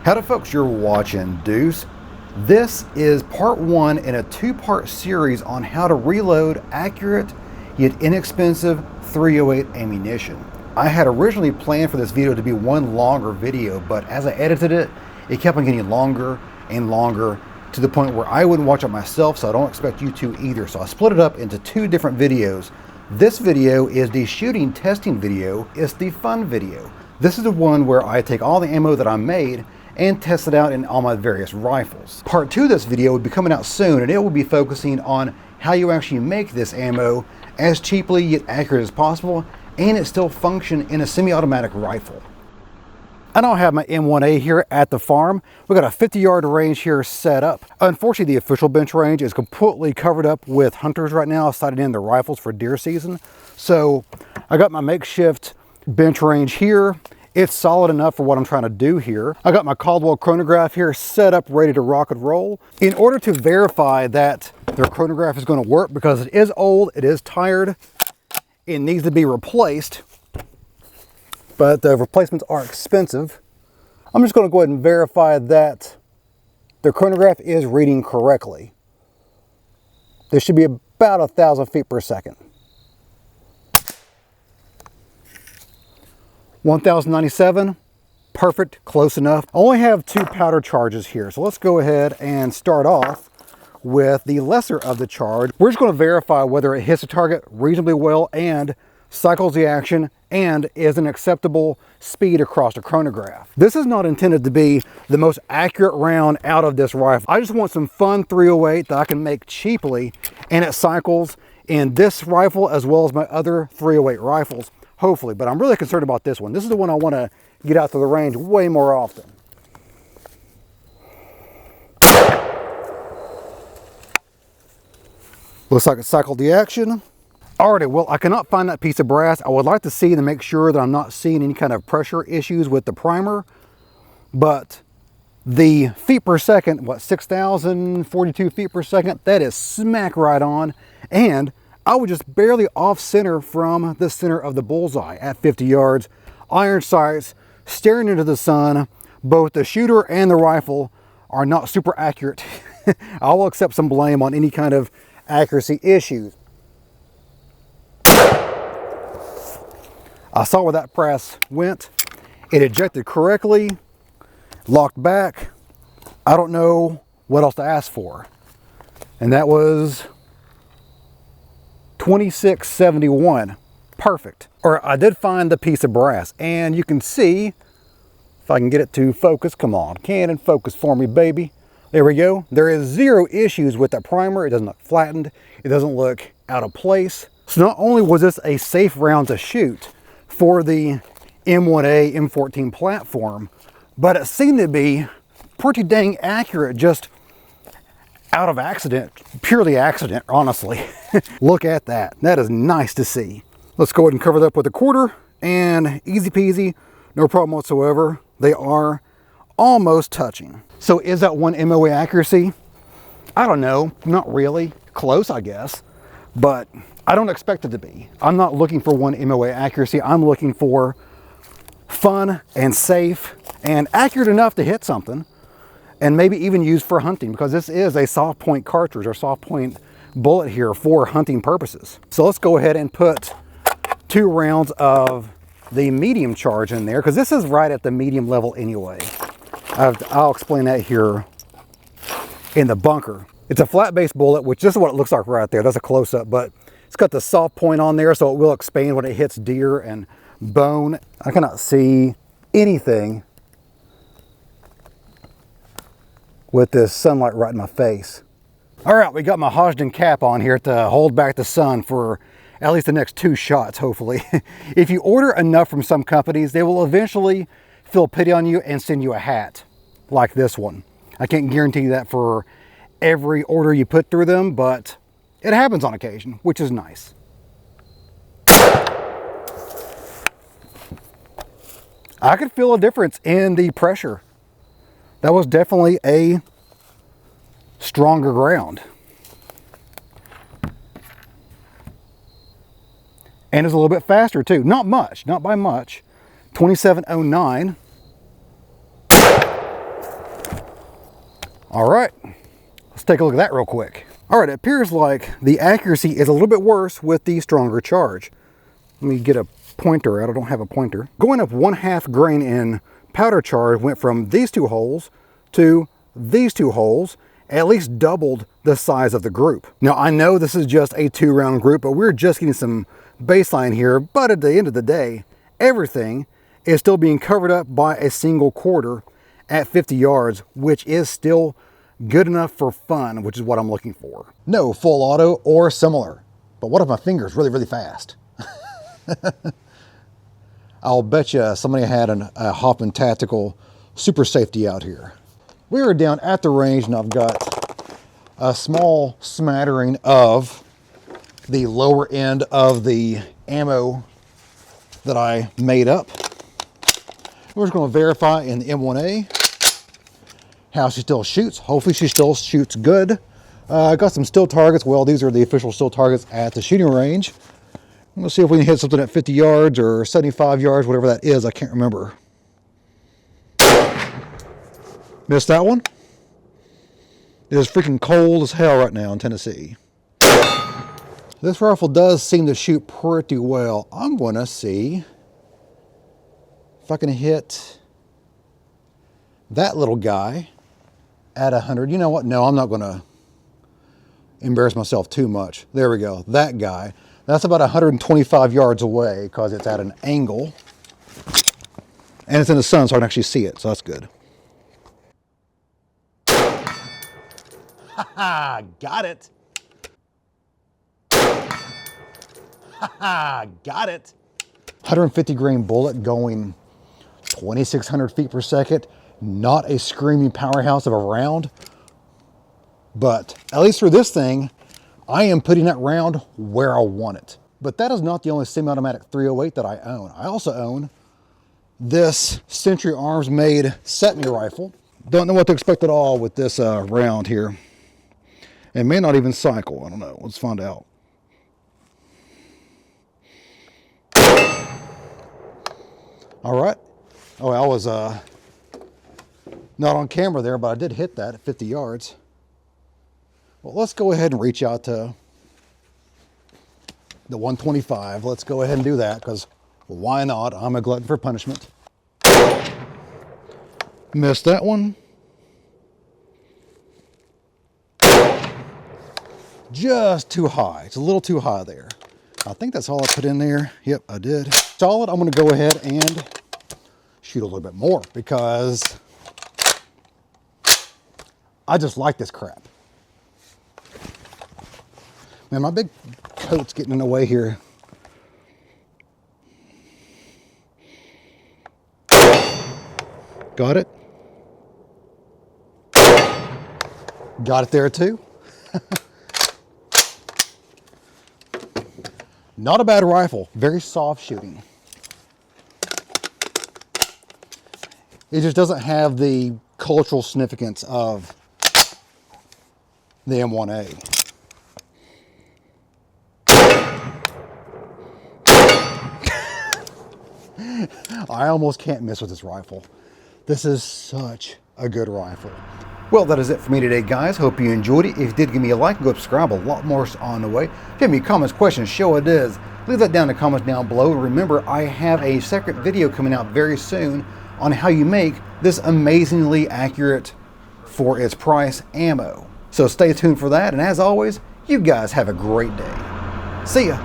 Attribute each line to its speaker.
Speaker 1: Howdy folks, you're watching Deuce. This is part one in a two-part series on how to reload accurate yet inexpensive .308 ammunition. I had originally planned for this video to be one longer video, but as I edited it, it kept on getting longer and longer to the point where I wouldn't watch it myself, so I don't expect you to either. So I split it up into two different videos. This video is the shooting testing video. It's the fun video. This is the one where I take all the ammo that I made and test it out in all my various rifles. Part two of this video will be coming out soon, and it will be focusing on how you actually make this ammo as cheaply yet accurate as possible, and it still function in a semi-automatic rifle. I now have my M1A here at the farm. We've got a 50-yard range here set up. Unfortunately, the official bench range is completely covered up with hunters right now, sighted in the rifles for deer season. So I got my makeshift bench range here. It's solid enough for what I'm trying to do here. I got my Caldwell chronograph here set up, ready to rock and roll. In order to verify that their chronograph is going to work, because it is old, it is tired, it needs to be replaced, but the replacements are expensive. I'm just going to go ahead and verify that the chronograph is reading correctly. This should be about 1,000 feet per second. 1097, perfect, close enough. I only have two powder charges here, so let's go ahead and start off with the lesser of the charge. We're just going to verify whether it hits the target reasonably well and cycles the action and is an acceptable speed across the chronograph. This is not intended to be the most accurate round out of this rifle. I just want some fun .308 that I can make cheaply, and it cycles in this rifle as well as my other .308 rifles, hopefully. But I'm really concerned about this one. This is the one I want to get out to the range way more often. Looks like it cycled the action. Alrighty, well, I cannot find that piece of brass. I would like to see to make sure that I'm not seeing any kind of pressure issues with the primer, but the feet per second, what, 6,042 feet per second, that is smack right on. And I was just barely off center from the center of the bullseye at 50 yards. Iron sights, staring into the sun. Both the shooter and the rifle are not super accurate. I will accept some blame on any kind of accuracy issues. I saw where that press went. It ejected correctly, locked back. I don't know what else to ask for. And that was 2671, perfect. Or I did find the piece of brass, and you can see, if I can get it to focus, come on, Canon, focus for me, baby. There we go. There is zero issues with the primer. It doesn't look flattened. It doesn't look out of place. So not only was this a safe round to shoot for the M1A, M14 platform, but it seemed to be pretty dang accurate, just out of accident, purely accident, honestly. Look at that. That is nice to see. Let's go ahead and cover that up with a quarter, and easy peasy, no problem whatsoever. They are almost touching. So is that one MOA accuracy? I don't know, not really. Close, I guess, but I don't expect it to be. I'm not looking for one MOA accuracy. I'm looking for fun and safe and accurate enough to hit something, and maybe even used for hunting, because this is a soft point cartridge or soft point bullet here for hunting purposes. So let's go ahead and put 2 rounds of the medium charge in there, because this is right at the medium level anyway. I'll explain that here in the bunker. It's a flat base bullet, which this is what it looks like right there. That's a close-up, but it's got the soft point on there, so it will expand when it hits deer and bone. I cannot see anything with this sunlight right in my face. All right, we got my Hodgdon cap on here to hold back the sun for at least the next 2 shots, hopefully. If you order enough from some companies, they will eventually feel pity on you and send you a hat like this one. I can't guarantee that for every order you put through them, but it happens on occasion, which is nice. I could feel a difference in the pressure. That was definitely a stronger ground. And it's a little bit faster too. Not much, not by much. 2709. All right, let's take a look at that real quick. All right, it appears like the accuracy is a little bit worse with the stronger charge. Let me get a pointer out. I don't have a pointer. Going up 1/2 grain in powder charge went from these 2 holes to these 2 holes, at least doubled the size of the group. Now I know this is just a 2-round group, but we're just getting some baseline here. But at the end of the day, everything is still being covered up by a single quarter at 50 yards, which is still good enough for fun, which is what I'm looking for. No full auto or similar, but what if my finger's really, really fast? I'll bet you somebody had a Hoffman Tactical Super Safety out here. We are down at the range and I've got a small smattering of the lower end of the ammo that I made up. We're just going to verify in the M1A how she still shoots. Hopefully she still shoots good. I got some still targets. Well, these are the official still targets at the shooting range. We'll see if we can hit something at 50 yards or 75 yards, whatever that is. I can't remember. Missed that one. It is freaking cold as hell right now in Tennessee. This rifle does seem to shoot pretty well. I'm going to see if I can hit that little guy at 100. You know what? No, I'm not going to embarrass myself too much. There we go. That guy. That's about 125 yards away because it's at an angle. And it's in the sun so I can actually see it. So that's good. Ha! Got it. Ha! Got it. 150 grain bullet going 2,600 feet per second. Not a screaming powerhouse of a round. But at least for this thing, I am putting that round where I want it. But that is not the only semi-automatic 308 that I own. I also own this Century Arms made Setme rifle. Don't know what to expect at all with this round here. It may not even cycle. I don't know. Let's find out. All right. Oh, I was not on camera there, but I did hit that at 50 yards. Well, let's go ahead and reach out to the 125. Let's go ahead and do that because why not? I'm a glutton for punishment. Missed that one. Just too high. It's a little too high there. I think that's all I put in there. Yep, I did. Solid. I'm going to go ahead and shoot a little bit more because I just like this crap. Man, my big coat's getting in the way here. Got it. Got it there too. Not a bad rifle. Very soft shooting. It just doesn't have the cultural significance of the M1A. I almost can't miss with this rifle. This is such a good rifle. Well, that is it for me today, guys. Hope you enjoyed it. If you did, give me a like and go subscribe. A lot more is on the way. If you have any comments, questions, show it is. Leave that down in the comments down below. Remember, I have a separate video coming out very soon on how you make this amazingly accurate, for its price, ammo. So stay tuned for that. And as always, you guys have a great day. See ya.